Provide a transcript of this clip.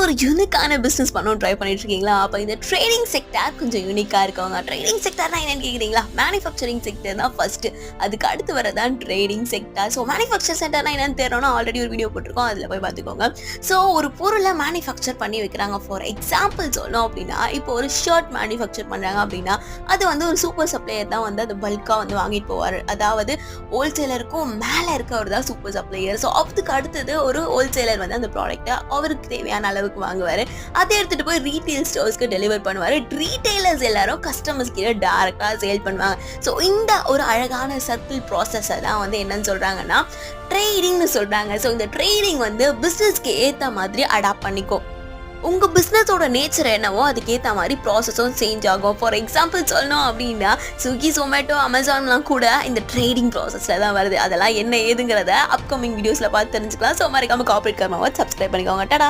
நீங்கள் ஒரு யூனிக்கான பிஸ்னஸ் பண்ணணும் ட்ரை பண்ணிட்டு இருக்கீங்களா? அப்போ இந்த ட்ரேடிங் செக்டார் கொஞ்சம் யூனிக்காக இருக்கவங்க. ட்ரேடிங் செக்டார்னா என்னன்னு கேட்குறீங்களா? மேனுஃபேக்சரிங் செக்டர் தான் ஃபர்ஸ்ட், அதுக்கு அடுத்து வரதான் ட்ரேடிங் செக்டார். ஸோ மேனுஃபேக்சர் செக்டர்னா என்னன்னு தெரியணும்னா ஆல்ரெடி ஒரு வீடியோ போட்டிருக்கோம், அதில் போய் பார்த்துக்கோங்க. ஸோ ஒரு பொருளை மேனுஃபேக்சர் பண்ணி வைக்கிறாங்க. ஃபார் எக்ஸாம்பிள் சொல்லணும் அப்படின்னா, இப்போ ஒரு ஷர்ட் மேனுஃபேக்சர் பண்ணுறாங்க அப்படின்னா அது வந்து ஒரு சூப்பர் சப்ளையர் தான் வந்து அது பல்காக வந்து வாங்கிட்டு போவார். அதாவது ஹோல்சேலருக்கும் மேலே இருக்கவர் தான் சூப்பர் சப்ளையர். ஸோ அதுக்கு அடுத்தது ஒரு ஹோல்சேலர் வந்து அந்த ப்ராடக்ட்டை அவருக்கு தேவையான அளவுக்கு வாங்குவார், அதை எடுத்துகிட்டு போய் ரீட்டைல் ஸ்டோர்ஸ்க்கு டெலிவர் பண்ணுவார். ரீட்டைலர்ஸ் எல்லாரும் கஸ்டமர்ஸ் கிட்ட டேரெக்டாக சேல் பண்ணுவாங்க. ஸோ இந்த ஒரு அழகான சர்க்கிள் ப்ராசஸை தான் வந்து என்னன்னு சொல்கிறாங்கன்னா ட்ரேடிங்னு சொல்கிறாங்க. ஸோ இந்த ட்ரேடிங் வந்து பிஸ்னஸ்க்கு ஏற்ற மாதிரி அடாப்ட் பண்ணிக்கும். உங்கள் பிஸ்னஸோட நேச்சர் என்னவோ அதுக்கேற்ற மாதிரி ப்ராசஸும் சேஞ்ச் ஆகும். ஃபார் எக்ஸாம்பிள் சொல்லணும் அப்படின்னா ஸ்விக்கி, ஜொமேட்டோ, அமேசான்லாம் கூட இந்த ட்ரேடிங் ப்ராசஸில் தான் வருது. அதெல்லாம் என்ன ஏதுங்கிறத அப்கமிங் வீடியோஸில் பார்த்து தெரிஞ்சுக்கலாம். ஸோ மறக்காம கார்ப்பரேட் கர்மாவை சப்ஸ்கிரைப் பண்ணிக்கோங்க. டடா.